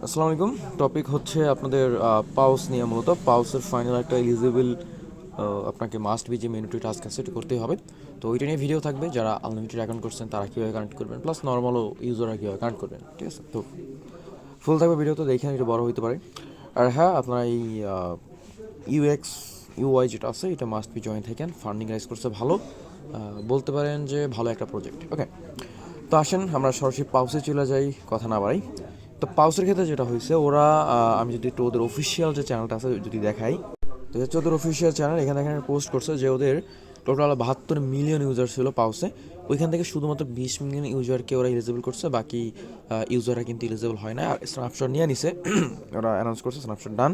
আসসালামু আলাইকুম। টপিক হচ্ছে আপনাদের পাউস নিয়ে। মূলত পাউসের ফাইনাল একটা এলিজিবল আপনাকে মাস্ট বি যে মেনুটি টাস্ক আছে সেটা করতেই হবে। তো ওইটা নিয়ে ভিডিও থাকবে, যারা আনলিমিটেড অ্যাকাউন্ট করছেন তারা কীভাবে কানেক্ট করবেন, প্লাস নর্মালও ইউজাররা কীভাবে কানেক্ট করবেন, ঠিক আছে? তো ফুল থাকবে ভিডিও, তো দেখে একটু বড় হতে পারে। আর হ্যাঁ, আপনারা এই ইউএক্স ইউআই যেটা আছে এটা মাস্ট বি জয়েন থাকেন। ফান্ডিং রাইজ করছে ভালো, বলতে পারেন যে ভালো একটা প্রজেক্ট। ওকে, তো আসেন আমরা সরাসরি পাউসে চলে যাই, কথা না বাড়াই। তো পাউসের ক্ষেত্রে যেটা হয়েছে, ওরা আমি যদি একটু ওদের অফিসিয়াল যে চ্যানেলটা আছে যদি দেখাই, তো হচ্ছে ওদের অফিসিয়াল চ্যানেল। এখানে এখানে পোস্ট করছে যে ওদের টোটাল 72 মিলিয়ন ইউজার ছিল পাউসে। ওইখান থেকে শুধুমাত্র 20 মিলিয়ন ইউজারকে ওরা এলিজিবল করছে, বাকি ইউজাররা কিন্তু এলিজিবল হয় না। আর স্ন্যাপশট নিয়ে নিছে, ওরা অ্যানাউন্স করছে স্ন্যাপশট ডান।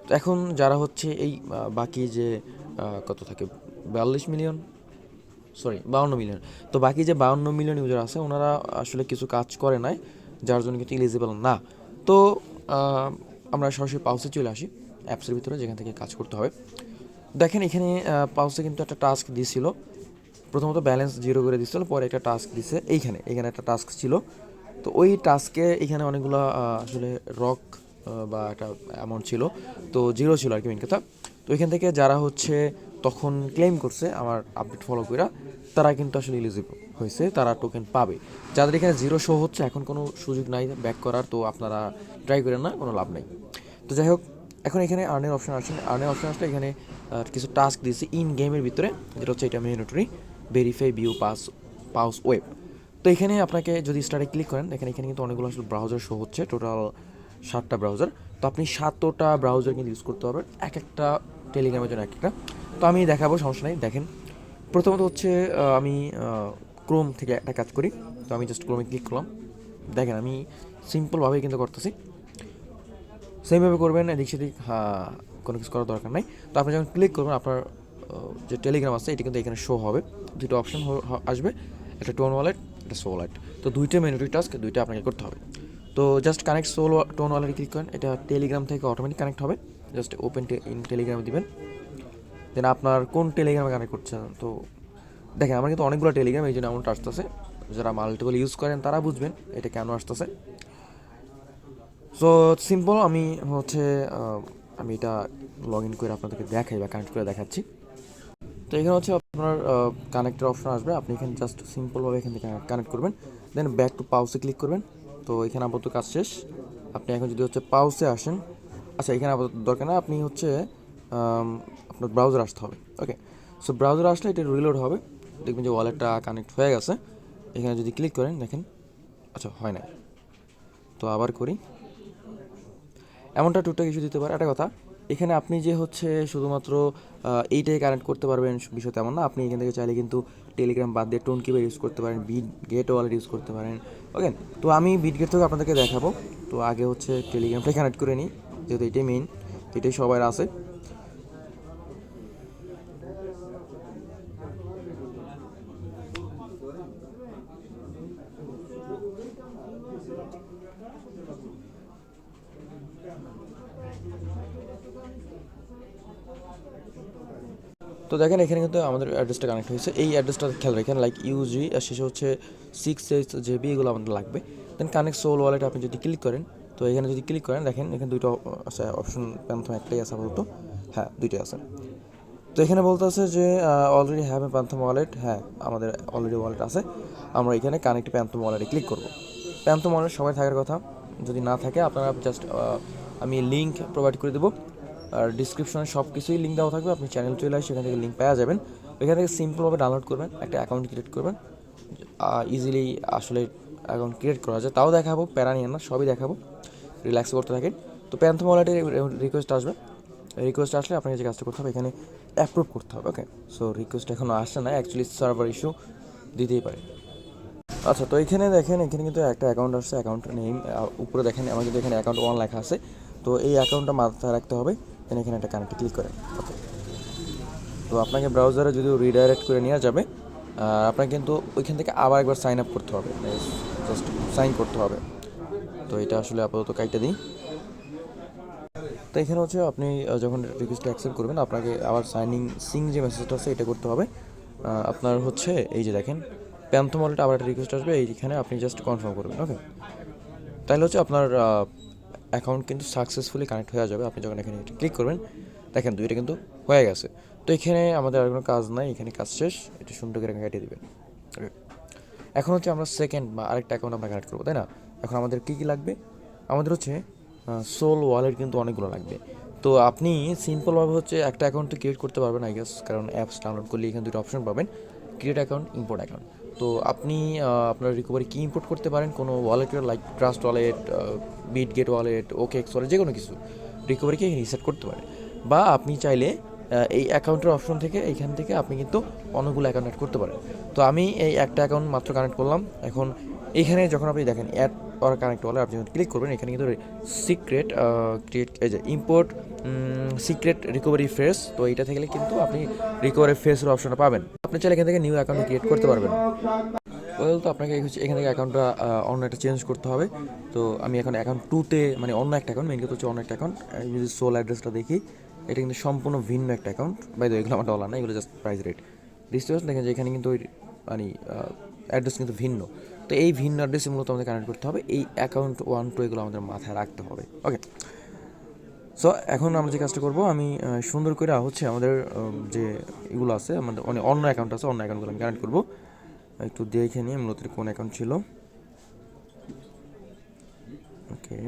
তো এখন যারা হচ্ছে এই বাকি যে কত থাকে 42 মিলিয়ন, সরি 52 মিলিয়ন, তো বাকি যে 52 মিলিয়ন ইউজার আছে ওনারা আসলে কিছু কাজ করে নাই, যার জন্য কিন্তু এলিজিবল না। তো আমরা সরাসরি পাউসে চলে আসি, অ্যাপসের ভিতরে যেখান থেকে কাজ করতে হবে। দেখেন এখানে পাউসে কিন্তু একটা টাস্ক দিয়েছিল। প্রথমত ব্যালেন্স জিরো করে দিচ্ছিল, পরে একটা টাস্ক দিছে। এইখানে এখানে একটা টাস্ক ছিল। তো ওই টাস্কে এখানে অনেকগুলো আসলে রক বা একটা অ্যামাউন্ট ছিল, তো জিরো ছিল আর কি মেন কথা। তো এখান থেকে যারা হচ্ছে তখন ক্লেম করছে আমার আপডেট ফলো করে, তারা কিন্তু আসলে এলিজিবল হয়েছে, তারা টোকেন পাবে। যাদের এখানে জিরো শো হচ্ছে এখন কোনো সুযোগ নাই ব্যাক করার, তো আপনারা ট্রাই করেন না, কোনো লাভ নেই। তো যাই হোক, এখন এখানে আর্নের অপশন আসছে। আর্নের অপশন আসলে এখানে কিছু টাস্ক দিয়েছে ইন গেমের ভিতরে, যেটা হচ্ছে এটা ম্যান্ডেটরি ভেরিফাই ভিউ পাউস ওয়েব। তো এখানে আপনাকে যদি স্টার্টে ক্লিক করেন, এখানে এখানে কিন্তু অনেকগুলো আসলে ব্রাউজার শো হচ্ছে, টোটাল 7টা ব্রাউজার। তো আপনি 7টা ব্রাউজার কিন্তু ইউজ করতে পারবেন, এক একটা টেলিগ্রামের জন্য এক একটা। তো আমি দেখাবো, সমস্যা নেই। দেখেন প্রথমত হচ্ছে আমি ক্রোম থেকে একটা কাজ করি। তো আমি জাস্ট ক্রোমে ক্লিক করলাম। দেখেন আমি সিম্পলভাবেই কিন্তু করতেছি, সেমভাবে করবেন, এদিক সেদিক কোনো কিছু করার দরকার নাই। তো আপনি যখন ক্লিক করবেন, আপনার যে টেলিগ্রাম আছে এটা কিন্তু এখানে শো হবে। দুটো অপশন আসবে, একটা টোন ওয়ালেট, একটা সো ওয়ালেট। তো দুইটা ম্যান্ডেটরি টাস্ক, দুইটা আপনাকে করতে হবে। তো জাস্ট কানেক্ট টোন ওয়ালেটে ক্লিক করেন, এটা টেলিগ্রাম থেকে অটোমেটিক কানেক্ট হবে। জাস্ট ওপেন ইন টেলিগ্রামে দিবেন, দেন আপনার কোন টেলিগ্রামে কানেক্ট করছেন। তো দেখেন আমার কিন্তু অনেকগুলো টেলিগ্রাম, এই জন্য এমনটা আসতেছে। যারা মাল্টিপল ইউজ করেন তারা বুঝবেন এটা কেন আসতেছে। সো সিম্পল, আমি হচ্ছে আমি এটা লগ ইন করে আপনাদেরকে দেখাই বা কানেক্ট করে দেখাচ্ছি। তো এখানে হচ্ছে আপনার কানেক্টের অপশন আসবে, আপনি এখানে জাস্ট সিম্পলভাবে এখান থেকে কানেক্ট করবেন, দেন ব্যাক টু পাউসে ক্লিক করবেন। তো এখানে আপাতত কাজ শেষ। আপনি এখন যদি হচ্ছে পাউসে আসেন, আচ্ছা এখানে আপাতত দরকার না, আপনি হচ্ছে আপনার ব্রাউজার আসতে হবে। ওকে, সো ব্রাউজার আসলে এটা রিলোড হবে, দেখবেন যে ওয়ালেটটা কানেক্ট হয়ে গেছে। এখানে যদি ক্লিক করেন, দেখেন আচ্ছা হয় না। তো আবার করি, এমনটা টুকটাক ইস্যু দিতে পারে। একটা কথা, এখানে আপনি যে হচ্ছে শুধুমাত্র এইটাই কানেক্ট করতে পারবেন বিষয় তেমন না। আপনি এখান থেকে চাইলে কিন্তু টেলিগ্রাম বাদ দিয়ে টোন কিপার ইউজ করতে পারেন, বিট গেট ওয়ালেট ইউজ করতে পারেন। ওকে, তো আমি বিট গেট থেকে আপনাদেরকে দেখাবো। তো আগে হচ্ছে টেলিগ্রামটা কানেক্ট করে নিই, যেহেতু এটাই মেইন, এটাই সবার আছে। তো দেখেন এখানে কিন্তু আমাদের অ্যাড্রেসটা কানেক্ট হয়েছে। এই অ্যাড্রেসটা খেয়াল রাখেন, লাইক ইউজি আর শেষে হচ্ছে 6 এগুলো আমাদের লাগবে। দেন কানেক্ট সোল ওয়ালেট আপনি যদি ক্লিক করেন, তো এখানে যদি ক্লিক করেন, দেখেন এখানে দুটো আছে অপশন, প্যান্থম একটাই আছে আপাতত, হ্যাঁ দুইটাই আছে। তো এখানে বলতে আছে যে already have a phantom wallet, হ্যাঁ আমাদের অলরেডি ওয়ালেট আছে। আমরা এখানে কানেক্ট প্যান্থম ওয়ালেটে ক্লিক করব। প্যান্থম ওয়ালেট সবাই থাকার কথা, যদি না থাকে আপনারা জাস্ট আমি লিঙ্ক প্রোভাইড করে দেবো, আর ডিসক্রিপশনে সব কিছুই লিঙ্ক দেওয়া থাকবে। আপনি চ্যানেল চলে আসে সেখান থেকে লিঙ্ক পাওয়া যাবেন। ওইখান থেকে সিম্পলভাবে ডাউনলোড করবেন, একটা অ্যাকাউন্ট ক্রিয়েট করবেন। ইজিলি আসলে অ্যাকাউন্ট ক্রিয়েট করা যায়, তাও দেখাবো, প্যারা নিয়ে না, সবই দেখাবো, রিল্যাক্স করতে থাকেন। তো প্যান্থম ওয়ালেটে রিকোয়েস্ট আসবে, রিকোয়েস্ট আসলে আপনাকে যে কাজটা করতে হবে এখানে অ্যাপ্রুভ করতে হবে। ওকে, সো রিকোয়েস্ট এখনও আসছে না, অ্যাকচুয়ালি সার্ভার ইস্যু দিতেই পারে। আচ্ছা, তো এখানে দেখেন এখানে কিন্তু একটা অ্যাকাউন্ট আসছে, অ্যাকাউন্ট নেম উপরে দেখেন আমার কিন্তু এখানে অ্যাকাউন্ট ওয়ান লেখা আছে। তো এই অ্যাকাউন্টটা মাথায় রাখতে হবে, দেন এখানে একটা কানেক্টে ক্লিক করেন। ওকে, তো আপনাকে ব্রাউজারে যদিও রিডাইরেক্ট করে নেওয়া যাবে, আপনাকে কিন্তু ওইখান থেকে আবার একবার সাইন আপ করতে হবে, জাস্ট সাইন করতে হবে। তো এটা আসলে আপাতত কাইটা দিই। তো এখানে হচ্ছে আপনি যখন রিকোয়েস্টটা অ্যাকসেপ্ট করবেন, আপনাকে আবার সিং যে মেসেজটা আছে এটা করতে হবে। আপনার হচ্ছে এই যে দেখেন প্যান্থম ওয়ালেটে আবার একটা রিকোয়েস্ট আসবে, এইখানে আপনি জাস্ট কনফার্ম করবেন। ওকে, তাহলে হচ্ছে আপনার অ্যাকাউন্ট কিন্তু সাকসেসফুলি কানেক্ট হয়ে যাবে। আপনি যখন এখানে ক্লিক করবেন দেখেন দুইটা কিন্তু হয়ে গেছে। তো এখানে আমাদের আর কোনো কাজ নাই, এখানে কাজ শেষ, এটা সুন্দর করে কেটে দিবেন। ওকে, এখন হচ্ছে আমরা সেকেন্ড বা আরেকটা অ্যাকাউন্ট আমরা কানেক্ট করবো, তাই না? এখন আমাদের কী কী লাগবে? আমাদের হচ্ছে সোল ওয়ালেট কিন্তু অনেকগুলো লাগবে। তো আপনি সিম্পলভাবে হচ্ছে একটা অ্যাকাউন্ট তো ক্রিয়েট করতে পারবেন আই গেস, কারণ অ্যাপস ডাউনলোড করলে এখানে দুটো অপশন পাবেন, ক্রিয়েট অ্যাকাউন্ট, ইম্পোর্ট অ্যাকাউন্ট। তো আপনি আপনার রিকভারি কি ইম্পোর্ট করতে পারেন, কোনো ওয়ালেটের like trust wallet, Bitget wallet, OKX wallet, যে কোনো কিছু রিকভারিকে রিসেট করতে পারেন। বা আপনি চাইলে এই অ্যাকাউন্টের অপশন থেকে এইখান থেকে আপনি কিন্তু অনেকগুলো অ্যাকাউন্ট অ্যাড করতে পারেন। তো আমি এই একটা অ্যাকাউন্ট মাত্র কানেক্ট করলাম। এখন এইখানে যখন আপনি দেখেন অ্যাড অর কানেক্ট ওয়ালে আপনি যখন ক্লিক করবেন, এখানে কিন্তু সিক্রেট ক্রিয়েট, এই যে ইম্পোর্ট সিক্রেট রিকভারি ফেস, তো এইটা থেকে কিন্তু আপনি রিকভারি ফেসের অপশনটা পাবেন। আপনি চাইলে এখান থেকে নিউ অ্যাকাউন্ট ক্রিয়েট করতে পারবেন। ওয়েল, তো আপনাকে এখান থেকে অ্যাকাউন্টটা অন্য একটা চেঞ্জ করতে হবে। তো আমি এখন অ্যাকাউন্ট টুতে, মানে অন্য একটা অ্যাকাউন্ট, মেইন কথা হচ্ছে অন্য একটা অ্যাকাউন্ট। আমি যদি সোল অ্যাড্রেসটা দেখি, এটা কিন্তু সম্পূর্ণ ভিন্ন একটা অ্যাকাউন্ট। বাই দ্য ওয়ে, এগুলো আমার ডলার না, এগুলো জাস্ট প্রাইস রেট। ডিস্টেন্স দেখেন যে এখানে কিন্তু ওই মানে অ্যাড্রেস কিন্তু ভিন্ন। তো এই ভিন্ন অ্যাড্রেসে মূলত আমাদের কানেক্ট করতে হবে। এই অ্যাকাউন্ট 1 2 এগুলো আমাদের মাথায় রাখতে হবে। ওকে, সো এখন আমরা যে কাজটা করবো, আমি সুন্দর করে হচ্ছে আমাদের যে এগুলো আছে, আমাদের অন্য অ্যাকাউন্ট আছে, অন্য অ্যাকাউন্টগুলো আমি কানেক্ট করবো। একটু দেখে নিই মূলত কোন অ্যাকাউন্ট ছিল। ওকে,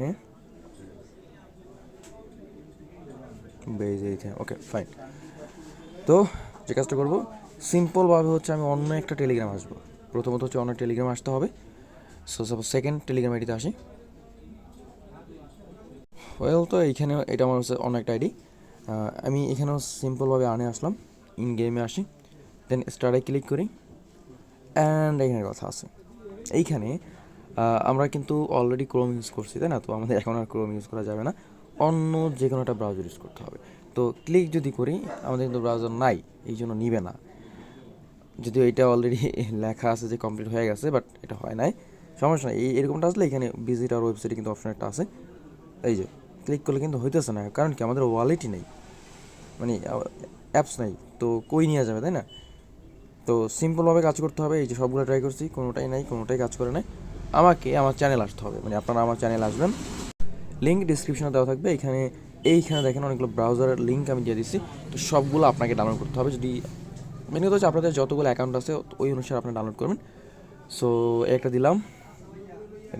বেজ এইতে, ওকে ফাইন। তো যে কাজটা করবো সিম্পলভাবে হচ্ছে আমি অন্য একটা টেলিগ্রাম আসবো। প্রথমত হচ্ছে অন্য টেলিগ্রাম আসতে হবে। সো সাপোজ সেকেন্ড টেলিগ্রাম আইডিতে আসি। ওয়েল, তো এইখানে এটা আমার হচ্ছে অন্য একটা আইডি। আমি এখানেও সিম্পলভাবে আনে আসলাম, ইন গেমে আসি, দেন স্টার্টে ক্লিক করি, অ্যান্ড এখানে কথা আছে। এইখানে আমরা কিন্তু অলরেডি ক্রোম ইউজ করছি, তাই না? তো আমাদের এখন আর ক্রোম ইউজ করা যাবে না, অন্য যে কোনো একটা ব্রাউজার ইউজ করতে হবে। তো ক্লিক যদি করি, আমাদের কিন্তু ব্রাউজার নাই, এই জন্য নিবে না। যদিও এটা অলরেডি লেখা আছে যে কমপ্লিট হয়ে গেছে, বাট এটা হয় নাই, সমস্যা নেই। এরকমটা আসলে এখানে ভিজিট আর ওয়েবসাইটে কিন্তু অপশন একটা আছে, এই যে ক্লিক করলে কিন্তু হইতেছে না, কারণ কি আমাদের ওয়ালেটই নেই, মানে অ্যাপস নাই, তো কই নিয়ে যাবে, তাই না? তো সিম্পলভাবে কাজ করতে হবে। এই যে সবগুলো ট্রাই করছি, কোনোটাই নাই, কোনোটাই কাজ করে নাই। আমাকে আমার চ্যানেল আসতে হবে, মানে আপনারা আমার চ্যানেল আসবেন, লিঙ্ক ডিসক্রিপশনে দেওয়া থাকবে। এইখানে দেখেন অনেকগুলো ব্রাউজারের লিঙ্ক আমি দিয়ে দিচ্ছি। তো সবগুলো আপনাকে ডাউনলোড করতে হবে। যদি মেন কথা হচ্ছে আপনাদের যতগুলো অ্যাকাউন্ট আছে ওই অনুসারে আপনি ডাউনলোড করবেন। সো একটা দিলাম,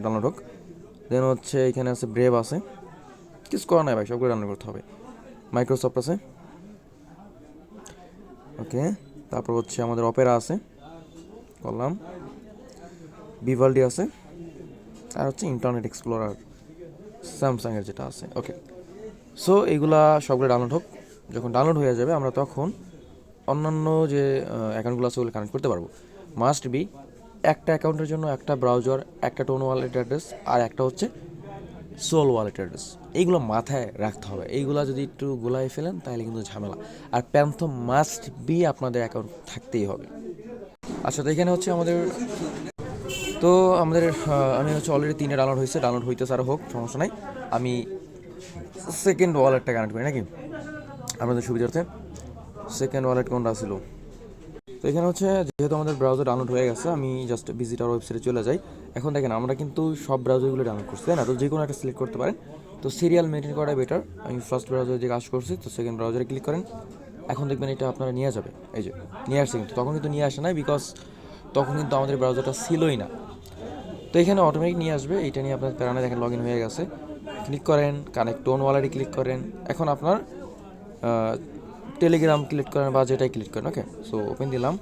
ডাউনলোড হোক। দেন হচ্ছে এখানে আছে ব্রেভ আছে, কিছু করা নাই ভাই, সবগুলো ডাউনলোড করতে হবে। মাইক্রোসফট আছে, ওকে। তারপর হচ্ছে আমাদের অপেরা আছে, করলাম। ভিভাল্ডি আছে, আর হচ্ছে ইন্টারনেট এক্সপ্লোরার স্যামসাংয়ের যেটা আছে, ওকে। সো এইগুলা সবগুলো ডাউনলোড হোক। যখন ডাউনলোড হয়ে যাবে, আমরা তখন অন্যান্য যে অ্যাকাউন্টগুলো আছে ওগুলো কানেক্ট করতে পারবো। মাস্ট বি একটা অ্যাকাউন্টের জন্য একটা ব্রাউজার, একটা টোন ওয়ালেট অ্যাড্রেস, আর একটা হচ্ছে সোল ওয়ালেট অ্যাড্রেস। এইগুলো মাথায় রাখতে হবে। এইগুলো যদি একটু গোলায় ফেলেন তাহলে কিন্তু ঝামেলা। আর প্যান্থম মাস্ট বি আপনাদের অ্যাকাউন্ট থাকতেই হবে। আচ্ছা, তো এখানে হচ্ছে আমাদের, তো আমাদের আমি হচ্ছে অলরেডি 3 ডাউনলোড হয়েছে, ডাউনলোড হইতেছে, আরও হোক, সমস্যা নাই। আমি সেকেন্ড ওয়ালেটটা কানেক্ট করি নাকি আপনাদের সুবিধার্থে। সেকেন্ড ওয়ালেট কোনটা ছিল? তো এখানে হচ্ছে যেহেতু আমাদের ব্রাউজার ডাউনলোড হয়ে গেছে, আমি জাস্ট ভিজিটার ওয়েবসাইটে চলে যাই। এখন দেখেন আমরা কিন্তু সব ব্রাউজারগুলো ডাউনলোড করছি, তাই না? তো যে কোনো একটা সিলেক্ট করতে পারেন। তো সিরিয়াল মেনটেন করা বেটার। আমি ফার্স্ট ব্রাউজারে যে কাজ করছি, তো সেকেন্ড ব্রাউজারে ক্লিক করেন। এখন দেখবেন এটা আপনারা নিয়ে যাবে, এই যে নিয়ে আসছে। কিন্তু তখন কিন্তু নিয়ে আসে নাই, বিকজ তখন কিন্তু আমাদের ব্রাউজারটা ছিলই না। তো এখানে অটোমেটিক নিয়ে আসবে, এইটা নিয়ে আপনার প্যারানে দেখেন লগ ইন হয়ে গেছে। ক্লিক করেন, কানেক্ট টোন ওয়ালেটে ক্লিক করেন। এখন আপনার টেলিগ্রাম ক্লিক করেন বা যেটাই ক্লিক করেন, ওকে। সো ওপেন দিলাম,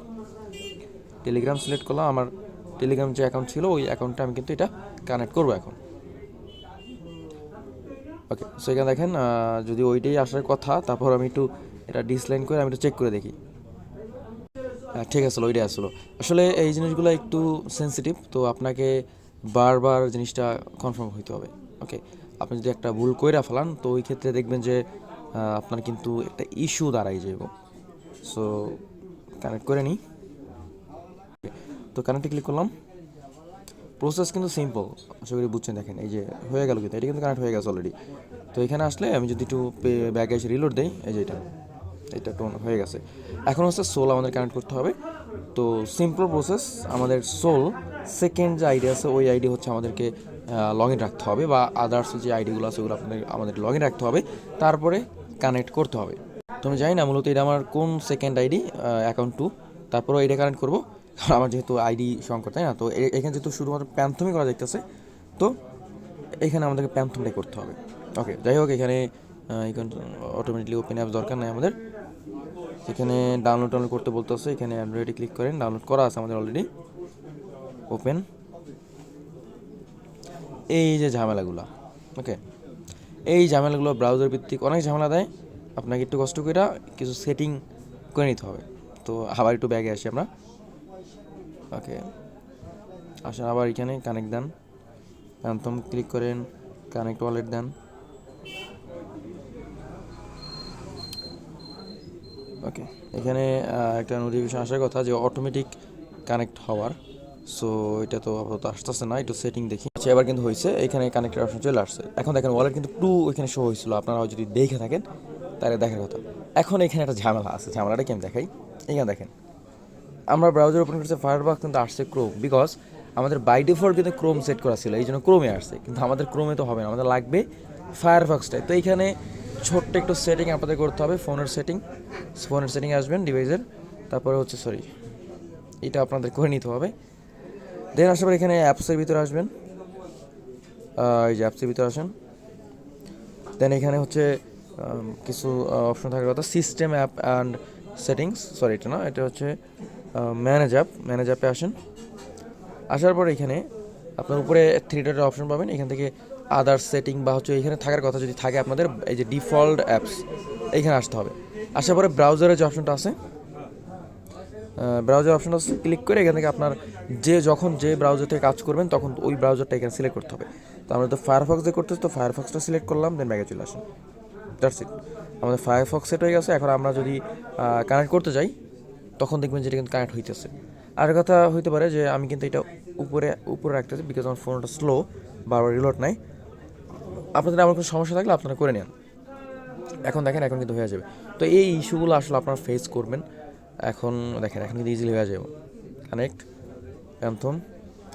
টেলিগ্রাম সিলেক্ট করলাম। আমার টেলিগ্রাম যে অ্যাকাউন্ট ছিল ওই অ্যাকাউন্টে আমি কিন্তু এটা কানেক্ট করবো এখন, ওকে। সো এখানে দেখেন যদি ওইটাই আসার কথা, তারপর আমি একটু এটা ডিসলাইন করে আমি একটু চেক করে দেখি। ঠিক আছে, ওইটাই আসলো। আসলে এই জিনিসগুলো একটু সেন্সিটিভ, তো আপনাকে বারবার জিনিসটা কনফার্ম হইতে হবে, ওকে। আপনি যদি একটা ভুল কইরা ফেলান, তো ওই ক্ষেত্রে দেখবেন যে আপনার কিন্তু একটা ইস্যু দাঁড়াই যাবে। সো কানেক্ট করে নিই, তো কানেক্টে ক্লিক করলাম। প্রসেস কিন্তু সিম্পল, আশা করি বুঝছেন। দেখেন এই যে হয়ে গেল, কিন্তু এটা কিন্তু কানেক্ট হয়ে গেছে অলরেডি। তো এখানে আসলে আমি যদি একটু ব্যাগে এসে রিলোড দেই, এই যে এটা টোন হয়ে গেছে। এখন হচ্ছে সোল আমাদের কানেক্ট করতে হবে। তো সিম্পল প্রসেস, আমাদের সোল সেকেন্ড যে আইডি আছে ওই আইডি হচ্ছে আমাদেরকে লগ ইন রাখতে হবে, বা আদার্স যে আইডিগুলো আছে ওগুলো আমাদের লগ ইন রাখতে হবে, তারপরে কানেক্ট করতে হবে। তো আমি জানি না মূলত এটা আমার কোন সেকেন্ড আইডি, অ্যাকাউন্ট 2, তারপরেও এটা কানেক্ট করবো, কারণ আমার যেহেতু আইডি সংকট, তাই না? তো এখানে যেহেতু শুধুমাত্র প্যান্থমই করা যাইতেছে, তো এখানে আমাদেরকে প্যান্থমটাই করতে হবে। ওকে, যাই হোক, এখানে অটোমেটিকলি ওপেন অ্যাপস দরকার নেই আমাদের। এখানে ডাউনলোড করতে বলতেছে, এখানে অ্যান্ড্রয়েডে ক্লিক করেন, ডাউনলোড করা আছে আমাদের অলরেডি। ওপেন। এই যে ঝামেলাগুলো, ওকে, এই ঝামেলাগুলো ব্রাউজার ভিত্তিক অনেক ঝামেলা দেয়, আপনাকে একটু কষ্ট করে কিছু সেটিং করে নিতে হবে। তো আবার একটু ব্যাগে আসি আমরা। ওকে, আসেন আবার এখানে কানেক্ট দেন, প্যান্থম ক্লিক করেন, কানেক্ট ওয়ালেট দেন। ওকে, এখানে একটা নোটিফিকেশন আসার কথা যে অটোমেটিক কানেক্ট হওয়ার, সো এটা তো আপাতত আসতেছে না, একটু সেটিং দেখি। আচ্ছা, এবার কিন্তু হয়েছে, এখানে কানেক্টের অপশন চলে আসছে। এখন দেখেন ওয়ালেট কিন্তু টু এখানে শো হয়েছিল, আপনারা যদি দেখে থাকেন তাহলে দেখার কথা। এখন এখানে একটা ঝামেলা আছে, ঝামেলাটা কেমন দেখাই। এখানে দেখেন আমরা ব্রাউজার ওপেন করছে ফায়ারফক্স, কিন্তু আসছে ক্রোম, বিকজ আমাদের বাই ডিফল্ট কিন্তু ক্রোম সেট করা ছিল, এই জন্য ক্রোমে আসছে। কিন্তু আমাদের ক্রোমে তো হবে না, আমাদের লাগবে ফায়ারফক্সটাই। তো এইখানে ছোট্ট একটু সেটিং আপনাদের করতে হবে, ফোনের সেটিং আসবেন, ডিভাইসের, তারপরে হচ্ছে এটা আপনাদের করে নিতে হবে। দেন আসার পর এখানে অ্যাপসের ভিতরে আসবেন, এই যে অ্যাপসের ভিতরে আসেন। দেন এখানে হচ্ছে কিছু অপশন থাকার কথা, সিস্টেম অ্যাপ অ্যান্ড সেটিংস, এটা না, এটা হচ্ছে ম্যানেজ অ্যাপে আসেন। আসার পর এখানে আপনার উপরে 3 ডটের অপশন পাবেন, এখান থেকে আদার্স সেটিং বা হচ্ছে এখানে থাকার কথা যদি থাকে আপনাদের, এই যে ডিফল্ট অ্যাপস, এইখানে আসতে হবে। আসার পরে ব্রাউজারের যে অপশনটা আছে, ব্রাউজার অপশনটা ক্লিক করে এখান থেকে আপনার যখন যে ব্রাউজার থেকে কাজ করবেন তখন ওই ব্রাউজারটা এখানে সিলেক্ট করতে হবে। তো আমরা তো ফায়ারফক্স দিয়ে করতেছি, তো ফায়ারফক্সটা সিলেক্ট করলাম, দেন ব্যাগে চলে আসেন। দ্যাটস ইট, আমাদের ফায়ারফক্স সেট হয়ে গেছে। এখন আমরা যদি কানেক্ট করতে যাই তখন দেখবেন যেটা কিন্তু কানেক্ট হইতেছে। আর কথা হইতে পারে যে আমি কিন্তু এটা উপরে রাখতেছি, বিকজ আমার ফোনটা স্লো, বারবার রিলোড নাই। আপনাদের এমন কোনো সমস্যা থাকলে আপনারা করে নেন। এখন দেখেন, এখন কিন্তু হয়ে যাবে। তো এই ইস্যুগুলো আসলে আপনারা ফেস করবেন। এখন দেখেন, এখন কিন্তু ইজিলি হয়ে যাবে। Connect phantom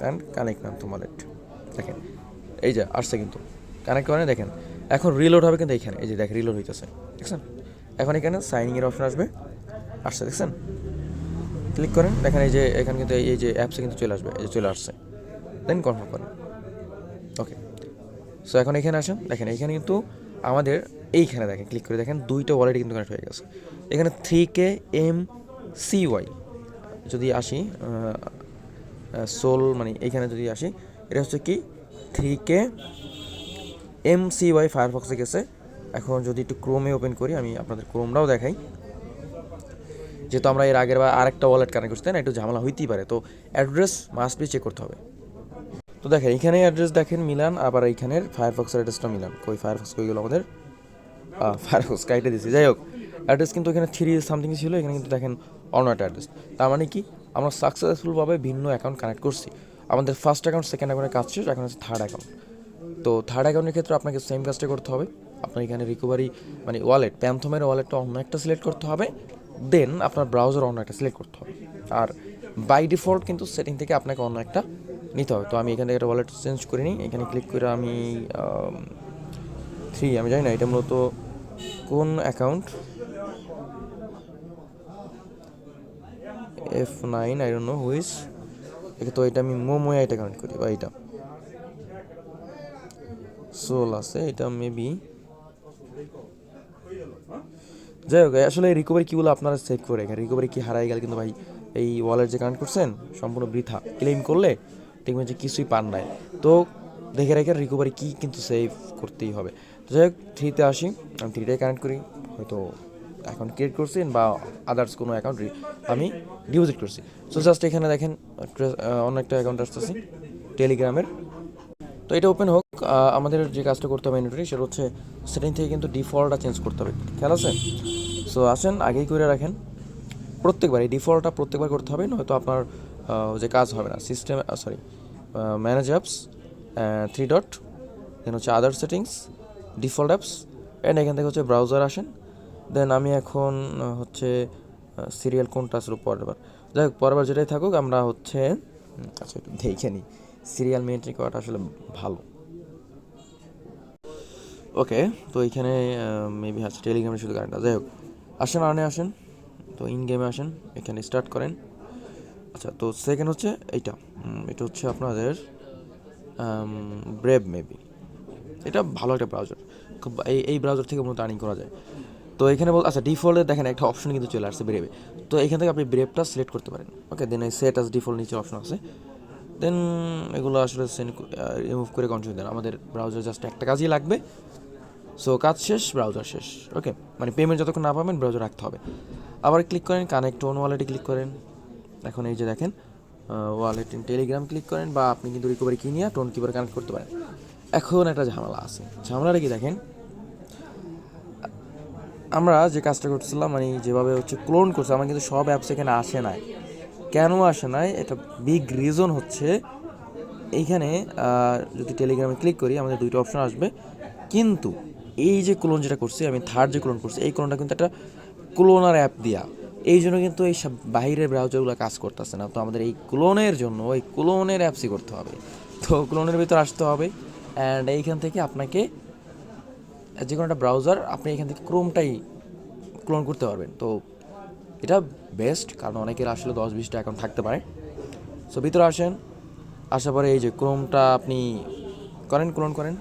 and connect phantom wallet, দেখেন এই যে আসছে কিন্তু কানেক্ট করে, দেখেন এখন রিলোড হবে কিন্তু এইখানে, এই যে দেখেন রিলোড হইতেছে, দেখছেন? এখন এখানে সাইনিংয়ের অপশন আসছে, দেখছেন? ক্লিক করেন, দেখেন এই যে এখানে কিন্তু এই যে অ্যাপসে কিন্তু চলে আসবে, এই যে চলে আসছে। দেন কনফার্ম করেন। ওকে, সো এখন এখানে আসেন, দেখেন এখানে কিন্তু আমাদের এইখানে দেখেন, ক্লিক করে দেখেন 2টা ওয়ালেট কিন্তু কানেক্ট হয়ে গেছে। এখানে 3KMCY যদি আসি, সোল মানে এইখানে যদি আসি, এটা হচ্ছে কি 3KMCY ফায়ারফক্সে গেছে। এখন যদি একটু ক্রোমে ওপেন করি, আমি আপনাদের ক্রোমটাও দেখাই, যেহেতু আমরা এর আগের বার আরেকটা ওয়ালেট কানেক্ট করছি, তাই না, একটু ঝামেলা হইতেই পারে। তো অ্যাড্রেস মাস্ট বি চেক করতে হবে। তো দেখেন এখানে অ্যাড্রেস দেখেন মিলান, আবার এইখানের ফায়ারফক্সের অ্যাড্রেসটা মিলান। ফায়ারফক্স কই গেল আমাদের? ফায়ারফক্স কাইটে দিছি। যাই হোক, অ্যাড্রেস কিন্তু এখানে 3 সামথিং ছিল, এখানে কিন্তু দেখেন অন্য একটা অ্যাড্রেস। তার মানে কি, আমরা সাকসেসফুলভাবে ভিন্ন অ্যাকাউন্ট কানেক্ট করছি। আমাদের ফার্স্ট অ্যাকাউন্ট, সেকেন্ড অ্যাকাউন্টের কাজ শেষ, এখন হচ্ছে থার্ড অ্যাকাউন্ট। তো থার্ড অ্যাকাউন্টের ক্ষেত্রে আপনাকে সেম কাজটা করতে হবে। আপনার এখানে রিকভারি মানে ওয়ালেট, প্যান্থমের ওয়ালেটটা অন্য একটা সিলেক্ট করতে হবে, দেন আপনার ব্রাউজার অন্য একটা সিলেক্ট করতে হবে। আর বাই ডিফল্ট কিন্তু সেটিং থেকে আপনাকে অন্য একটা নিতে হবে। তো আমি এখান থেকে একটা ওয়ালেট চেঞ্জ করে নিই, এখানে ক্লিক করে আমি 3, আমি জানি না এটা মূলত কোন account, F9, I don't know which. তো এটা আমি এটা কানেক্ট করি, বা এটা সোল আছে, এটা মেবি। যাই হোক, আসলে রিকভারি কিগুলো আপনারা সেভ করে রাখেন। রিকভারি কি হারাই গেলে কিন্তু ভাই এই ওয়ালেট যে কানেক্ট করছেন সম্পূর্ণ বৃথা। ক্লেম করলে দেখবেন যে কিছুই পান নাই। তো দেখে রেখে রিকভারি কি কিন্তু সেভ করতেই হবে। তো যাই হোক, 3তে আসি, আমি 3টাই কানেক্ট করি। হয়তো অ্যাকাউন্ট ক্রিয়েট করছেন বা আদার্স কোনো অ্যাকাউন্ট আমি ডিপোজিট করছি। সো জাস্ট এখানে দেখেন অন্য একটা অ্যাকাউন্ট আসতেছি টেলিগ্রামের। তো এটা ওপেন হোক, আমাদের যে কাজটা করতে হবে ইউনিটরি, সেটা হচ্ছে সেটিং থেকে কিন্তু ডিফল্টটা চেঞ্জ করতে হবে, খেয়াল আছে? সো আসেন আগেই করে রাখেন, প্রত্যেকবার এই ডিফল্টটা প্রত্যেকবার করতে হবে, নয়তো আপনার যে কাজ হবে না। সিস্টেম ম্যানেজ অ্যাপস, 3 ডট, দেন হচ্ছে আদার সেটিংস, ডিফল্ট অ্যাপস, অ্যান্ড এখান থেকে হচ্ছে ব্রাউজার আসেন। দেন আমি এখন হচ্ছে সিরিয়াল কোনটা আসলে পরের বার, যাই হোক পরের বার যেটাই থাকুক আমরা হচ্ছে, আচ্ছা একটু দেখে নিই সিরিয়াল মেনটেন করাটা আসলে ভালো। ওকে, তো এইখানে মেবি আছে টেলিগ্রামে শুধু কারেন্ট, যাই হোক আসেন আর্নে আসেন, তো ইন গেমে আসেন, এখানে স্টার্ট করেন। আচ্ছা, তো সেকেন্ড হচ্ছে এইটা, এটা হচ্ছে আপনাদের ব্রেভ মেবি, এটা ভালো একটা ব্রাউজার, খুব এই ব্রাউজার থেকে মূলত আর্নিং করা যায়। তো এখানে আচ্ছা ডিফল্টে দেখেন একটা অপশন কিন্তু চলে আসছে ব্রেভে, তো এখান থেকে আপনি ব্রেভটা সিলেক্ট করতে পারেন। ওকে, দেন এই সেট আস ডিফল্ট নিচে অপশন আছে, দেন এগুলো আসলে রিমুভ করে কন্টিনিউ দেন। আমাদের ব্রাউজার জাস্ট একটা কাজই লাগবে, সো কাজ শেষ, ব্রাউজার শেষ। ওকে, মানে পেমেন্ট যতক্ষণ না পাবেন ব্রাউজার রাখতে হবে। আবার ক্লিক করেন কানেক্ট টোন ওয়ালেটে ক্লিক করেন। এখন এই যে দেখেন ওয়ালেট ইন টেলিগ্রাম ক্লিক করেন, বা আপনি কিন্তু রিকভারি কি নিয়ে টোন কিপারে কানেক্ট করতে পারেন। এখন একটা ঝামেলা আছে, ঝামেলাটা কি দেখেন, আমরা যে কাজটা করছিলাম মানে যেভাবে হচ্ছে ক্লোন করছে, আমার কিন্তু সব অ্যাপস এখানে আসে নাই। কেন আসে নাই, এটা বিগ রিজন হচ্ছে এইখানে যদি টেলিগ্রামে ক্লিক করি আমাদের দুইটা অপশন আসবে, কিন্তু এই যে ক্লোন যেটা করছি আমি, থার্ড যে ক্লোন করছি, এই ক্লোনটা কিন্তু একটা ক্লোনার অ্যাপ দিয়া, এই জন্য কিন্তু এই সব বাইরের ব্রাউজারগুলো কাজ করতেছে না। তো আমাদের এই ক্লোনের জন্য ওই ক্লোনের অ্যাপসই করতে হবে, তো ক্লোনের ভিতর আসতে হবে, অ্যান্ড এইখান থেকে আপনাকে যে কোনো একটা ব্রাউজার আপনি এখান থেকে ক্রোমটাই ক্লোন করতে পারবেন। তো এটা বেস্ট, কারণ অনেকের আসলে 10-20টা অ্যাকাউন্ট থাকতে পারে। সো ভিতরে আসেন, আসার পরে এই যে ক্রোমটা আপনি ক্লোন করেন।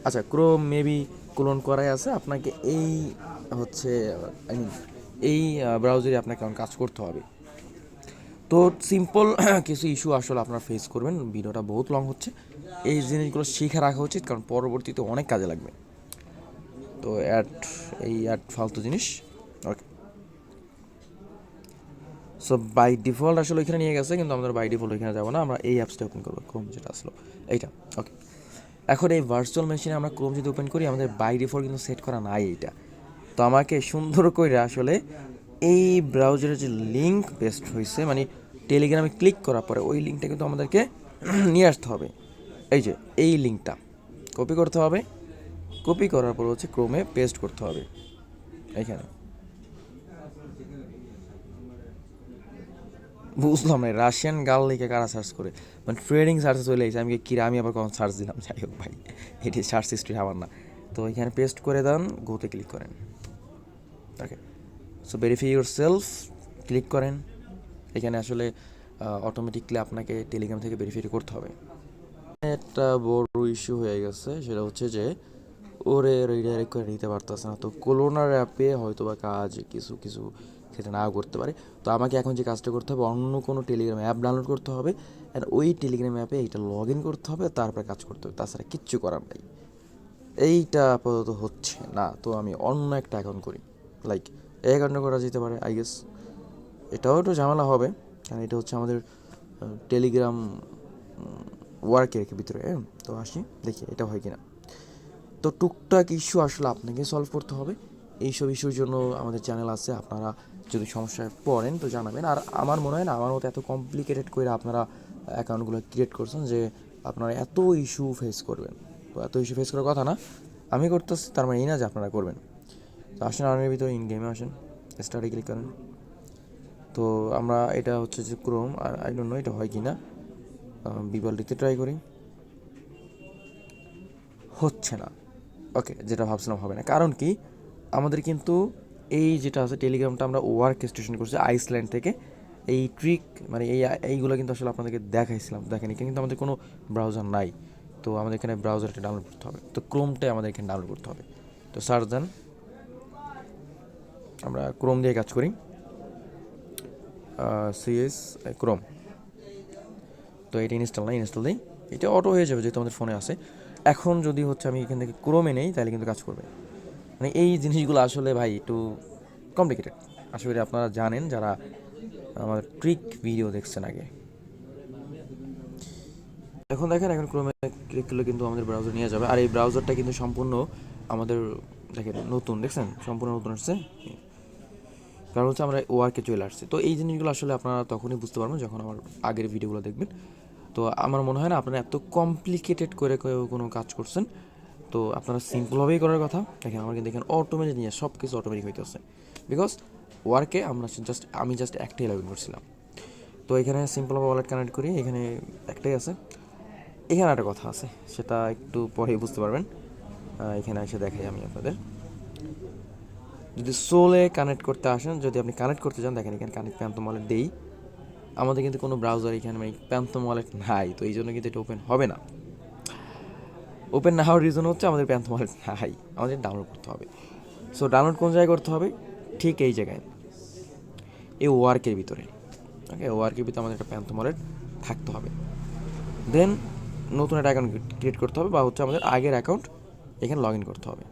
আচ্ছা, ক্রোম মেবি ক্লোন করাই আছে, আপনাকে এই হচ্ছে আই মিন এই ব্রাউজারে আপনাকে এখন কাজ করতে হবে। তো সিম্পল কিছু ইস্যু আসলে আপনারা ফেস করবেন, ভিডিওটা বহুত লং হচ্ছে, এই জিনিসগুলো শিখে রাখা উচিত, কারণ পরবর্তীতে অনেক কাজে লাগবে। তো অ্যাড ফালতু জিনিস। ওকে, সো বাই ডিফল্ট আসলে এখানে নিয়ে গেছে, কিন্তু আমাদের বাই ডিফল্ট এখানে যাবো না, আমরা এই অ্যাপসটা ওপেন করবো, ক্রোম যেটা আসলো এইটা। ওকে, এখন এই ভার্চুয়াল মেশিনে আমরা ক্রোম যদি ওপেন করি, আমাদের বাই ডিফল্ট কিন্তু সেট করা নাই এইটা। তো আমাকে সুন্দর করে আসলে এই ব্রাউজারের যে লিঙ্ক পেস্ট হয়েছে, মানে টেলিগ্রামে ক্লিক করার পরে ওই লিঙ্কটা কিন্তু আমাদেরকে নিয়ে আসতে হবে। এই যে এই লিঙ্কটা কপি করতে হবে, কপি করার পর হচ্ছে ক্রোমে পেস্ট করতে হবে এইখানে। বুঝলাম না, রাশিয়ান গার্ল লিখে কারা সার্চ করে, মানে ট্রেডিং সার্চে চলে এসেছে, আমি আবার কখন সার্চ দিলাম, যাই হোক ভাই, এটি সার্চ হিস্ট্রি আমার না। তো এখানে পেস্ট করে দেন, গোতে ক্লিক করেন। Okay, so verify yourself click করেন। এখানে আসলে অটোমেটিকলি আপনাকে টেলিগ্রাম থেকে ভেরিফাই করতে হবে। একটা বড় ইস্যু হয়ে গেছে, সেটা হচ্ছে যে ওরে রিডাইরেক্ট করে নিতে পারতেছে না। তো কোলোনার অ্যাপে হয়তো বা কাজ কিছু কিছু ক্ষেত্রে নাও করতে পারে। তো আমাকে এখন যে কাজটা করতে হবে, অন্য কোনো টেলিগ্রাম অ্যাপ ডাউনলোড করতে হবে, আর ওই টেলিগ্রাম অ্যাপে এইটা লগ ইন করতে হবে, তারপরে কাজ করতে হবে, তাছাড়া কিচ্ছু করার নাই। এইটা আপাতত হচ্ছে না, তো আমি অন্য একটা অ্যাকাউন্ট করি, লাইক এই অ্যাকাউন্টে করা যেতে পারে আই গেস। এটাও একটু ঝামেলা হবে, কারণ এটা হচ্ছে আমাদের টেলিগ্রাম ওয়ার্কের ভিতরে। তো আসি দেখি এটা হয় কিনা। তো টুকটাক ইস্যু আসলে আপনাকে সলভ করতে হবে, এইসব ইস্যুর জন্য আমাদের চ্যানেল আছে, আপনারা যদি সমস্যায় পড়েন তো জানাবেন। আর আমার মনে হয় না আমার মতো এত কমপ্লিকেটেড করে আপনারা অ্যাকাউন্টগুলো ক্রিয়েট করছেন যে আপনারা এত ইস্যু ফেস করবেন। তো এত ইস্যু ফেস করার কথা না, আমি করতেছি তার মানে এই না যে আপনারা করবেন। তো আসেন আর্নের ভিতরে ইন গেমে আসেন, স্টার্টে ক্লিক করেন। তো আমরা এটা হচ্ছে যে ক্রোম, আর আই ডোন্ট নো এটা হয় কি না, বিবল দিতে ট্রাই করি, হচ্ছে না। ওকে, যেটা ভাবছিলাম হবে না, কারণ কি আমাদের কিন্তু এই যেটা আছে টেলিগ্রামটা আমরা ওয়ার্ক স্টেশন করছি আইসল্যান্ড থেকে। এই ট্রিক মানে এইগুলো কিন্তু আসলে আপনাদেরকে দেখাইছিলাম, দেখেন এখানে কিন্তু আমাদের কোনো ব্রাউজার নাই। তো আমাদের এখানে ব্রাউজারটা ডাউনলোড করতে হবে, তো ক্রোমটাই আমাদের এখানে ডাউনলোড করতে হবে। তো সার্চ দেন, আমরা ক্রোম দিয়ে কাজ করি, সিএস ক্রোম। তো এটা ইনস্টল দিই, এটা অটো হয়ে যাবে যেহেতু আমাদের ফোনে আছে। এখন যদি হচ্ছে আমি এখান থেকে ক্রোমে নেই, তাহলে কিন্তু কাজ করবে। মানে এই জিনিসগুলো আসলে ভাই একটু কমপ্লিকেটেড, আশা করি আপনারা জানেন যারা আমাদের ট্রিক ভিডিও দেখছেন আগে। এখন দেখেন, এখন ক্রোমে ক্লিক করলে কিন্তু আমাদের ব্রাউজার নিয়ে যাবে, আর এই ব্রাউজারটা কিন্তু সম্পূর্ণ আমাদের দেখেন নতুন, দেখছেন সম্পূর্ণ নতুন আসছে, কারণ হচ্ছে আমরা ওয়ার্কে চলে আসছি। তো এই জিনিসগুলো আসলে আপনারা তখনই বুঝতে পারবেন যখন আমার আগের ভিডিওগুলো দেখবেন। তো আমার মনে হয় না আপনারা এত কমপ্লিকেটেড করে কোনো কাজ করছেন, তো আপনারা সিম্পলভাবেই করার কথা। দেখেন আমার কিন্তু দেখেন অটোমেটিক নিয়ে সব কিছু অটোমেটিক হইতেছে, বিকজ ওয়ার্কে আমি জাস্ট একটাই লগ ইন করছিলাম। তো তো এখানে সিম্পল ওয়ালেট কানেক্ট করি, এখানে একটাই আছে। এখানে একটা কথা আছে, সেটা একটু পরেই বুঝতে পারবেন। এখানে এসে দেখাই আমি আপনাদের। যদি সোলে কানেক্ট করতে আসেন, যদি আপনি কানেক্ট করতে চান, দেখেন এখানে কানেক্ট প্যান্থম ওয়ালেট দেই। আমাদের কিন্তু কোনো ব্রাউজার এখানে প্যান্থম ওয়ালেট নাই, তো এই জন্য কিন্তু এটা ওপেন হবে না। ওপেন না হওয়ার রিজন হচ্ছে আমাদের প্যান্থম ওয়ালেট নাই, আমাদের ডাউনলোড করতে হবে। সো ডাউনলোড কোন জায়গায় করতে হবে? ঠিক এই জায়গায়, এই ওয়ার্কের ভিতরে। ওকে, ওয়ার্কের ভিতরে আমাদের একটা প্যান্থম ওয়ালেট থাকতে হবে। দেন নতুন একটা অ্যাকাউন্ট ক্রিয়েট করতে হবে, বা হচ্ছে আমাদের আগের অ্যাকাউন্ট এখানে লগ ইন করতে হবে।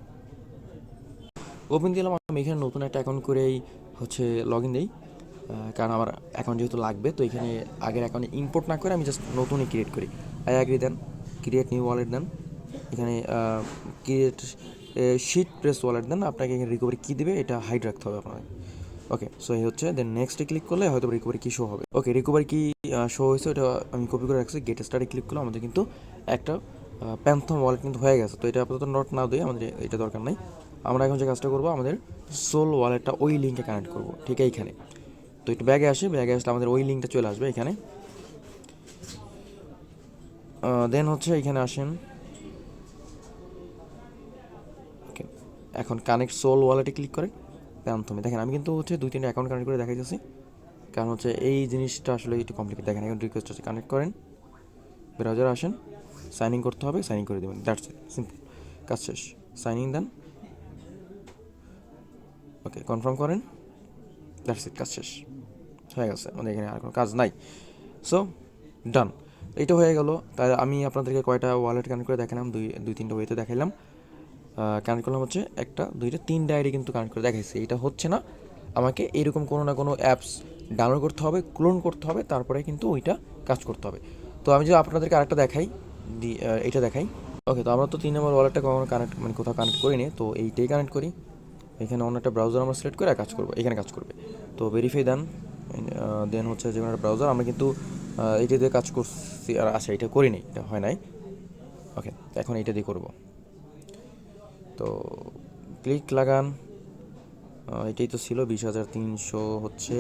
ওপেন দিলাম, আমি এখানে নতুন একটা অ্যাকাউন্ট করেই হচ্ছে লগ ইন দিই, কারণ আমার অ্যাকাউন্ট যেহেতু লাগবে। তো এখানে আগের অ্যাকাউন্টে ইম্পোর্ট না করে আমি জাস্ট নতুনই ক্রিয়েট করি। আই অ্যাগ্রি দেন, ক্রিয়েট নিউ ওয়ালেট দেন, এখানে ক্রিয়েট শিট প্রেস ওয়ালেট দেন। আপনাকে এখানে রিকভারি কী দেবে এটা হাইড রাখতে হবে আপনাকে। ওকে, সো এই হচ্ছে। দেন নেক্সটে ক্লিক করলে হয়তো রিকভারি কি শো হবে। ওকে, রিকভারি কি শো হয়েছে, ওটা আমি কপি করে রাখছি। গেট স্টার্টে ক্লিক করলে আমাদের কিন্তু একটা প্যান্থম ওয়ালেট কিন্তু হয়ে গেছে। তো এটা আপাতত নোট না দিই, আমাদের এটা দরকার নাই। আমরা এখন যে কাজটা করবো, আমাদের সোল ওয়ালেটটা ওই লিঙ্কে কানেক্ট করবো, ঠিক এইখানে। তো একটু ব্যাগে আসলে আমাদের ওই লিঙ্কটা চলে আসবে এখানে। দেন হচ্ছে এখানে আসেন। ওকে, এখন কানেক্ট সোল ওয়ালেটে ক্লিক করেন প্যান্থমে। দেখেন আমি কিন্তু হচ্ছে 2-3টা অ্যাকাউন্ট কানেক্ট করে দেখাইতেছি, কারণ হচ্ছে এই জিনিসটা আসলে একটু কমপ্লিকেট। দেখেন এখন রিকোয়েস্ট হচ্ছে কানেক্ট করেন, ব্রাউজারে আসেন, সাইন ইন করতে হবে, সাইন ইন করে দেবেন। দ্যাটস ইট, সিম্পল, কাজ শেষ। সাইন ইন দেন, ওকে কনফার্ম করেন, দ্যাটস ইট, কাজ শেষ হয়ে গেছে। আমাদের এখানে আর কোনো কাজ নাই। সো ডান, এটা হয়ে গেল। তাই আমি আপনাদেরকে কয়টা ওয়ালেট কানেক্ট করে দেখালাম, 2-3টা ওয়েতে দেখাইলাম। কানেক্ট করলাম হচ্ছে 1টা 2টা 3টা আইডি কিন্তু কানেক্ট করে দেখাইছি। এটা হচ্ছে না, আমাকে এরকম কোনো না কোনো অ্যাপস ডাউনলোড করতে হবে, ক্লোন করতে হবে, তারপরে কিন্তু ওইটা কাজ করতে হবে। তো আমি যদি আপনাদেরকে আরেকটা দেখাই, এইটা দেখাই। ওকে, তো আমরা তো 3 নম্বর ওয়ালেটটা কখনো কানেক্ট কোথাও কানেক্ট করিনি, তো এইটাই কানেক্ট করি। এখানে অন্য একটা ব্রাউজার আমরা সিলেক্ট করে কাজ করবো, এখানে কাজ করবে। তো ভেরিফাই দেন, দেন হচ্ছে যে কোনো একটা ব্রাউজার। আমরা কিন্তু এইটা দিয়ে কাজ করছি, আর আচ্ছা এটা করিনি, এটা হয় নাই। ওকে, এখন এইটা দিয়ে করবো। তো ক্লিক লাগান, এটাই তো ছিল 20,300 হচ্ছে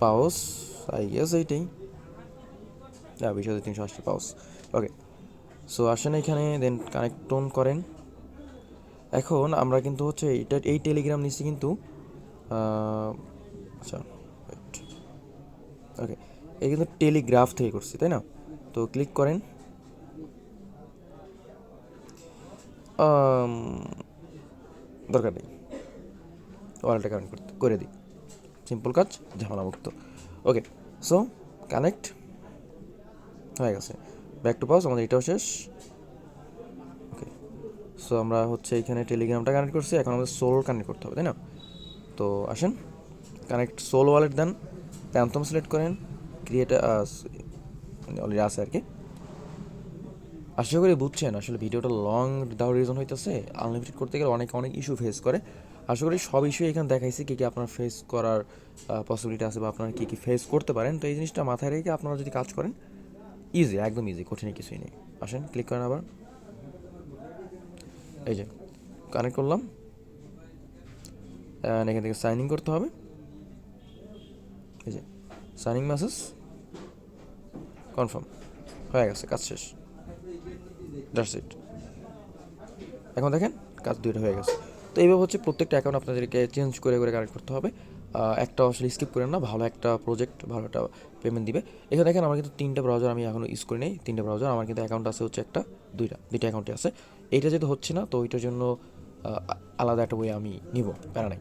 পাউস, আই গেস এইটাই, 20,380 পাউস। ওকে, সো আসেন এখানে, দেন কানেক্ট টোন করেন। এখন আমরা কিন্তু হচ্ছে এই টেলিগ্রাম নিচ্ছি কিন্তু, আচ্ছা ওকে, এই কিন্তু টেলিগ্রাফ থেকে করছি, তাই না? তো ক্লিক করেন, দরকার নেই, ওয়ালেটটা কানেক্ট করে দিই, সিম্পল কাজ, ঝামেলামুক্ত। ওকে, সো কানেক্ট হয়ে গেছে। ব্যাক টু পাউস, আমাদের এটাও শেষ। ওকে, সো আমরা হচ্ছে এখানে টেলিগ্রামটা কানেক্ট করছি, এখন আমাদের সোল কানেক্ট করতে হবে, তাই না? তো আসেন, কানেক্ট সোল ওয়ালেট দেন, প্যান্থম সিলেক্ট করেন, ক্রিয়েট অলরেডি আছে আর কি। আশা করি বুঝছেন, আসলে ভিডিওটা লং দেওয়ার রিজন হইতেছে আনলিমিটেড করতে গেলে অনেক ইস্যু ফেস করে। আশা করি সব ইস্যু এখানে দেখাইছি, কী কী আপনার ফেস করার পসিবিলিটি আছে, বা আপনারা কী কী ফেস করতে পারেন। তো এই জিনিসটা মাথায় রেখে আপনারা যদি কাজ করেন, ইজি, একদম ইজি, কঠিন কিছুই নেই। আসেন, ক্লিক করেন আবার, এই যে কানেক্ট করলাম, এখান থেকে সাইন ইন করতে হবে। এই যে সাইনিং মেসেজ কনফার্ম হয়ে গেছে, কাজ শেষ, দ্যাটস ইট। এখন দেখেন কাজ 2টা হয়ে গেছে। তো এইভাবে হচ্ছে প্রত্যেকটা অ্যাকাউন্ট আপনাদেরকে চেঞ্জ করে কানেক্ট করতে হবে। একটা আসলে স্কিপ করেন না, ভালো একটা প্রজেক্ট, ভালো একটা পেমেন্ট দিবে। এখানে দেখেন আমার কিন্তু 3টা ব্রাউজার আমি এখনও ইউজ করি নেই, 3টা ব্রাউজার আমার কিন্তু অ্যাকাউন্ট আছে হচ্ছে দুইটা অ্যাকাউন্টে আছে। এইটা যেহেতু হচ্ছে না, তো ওইটার জন্য আলাদা একটা বই আমি নিব, প্যারা নাই।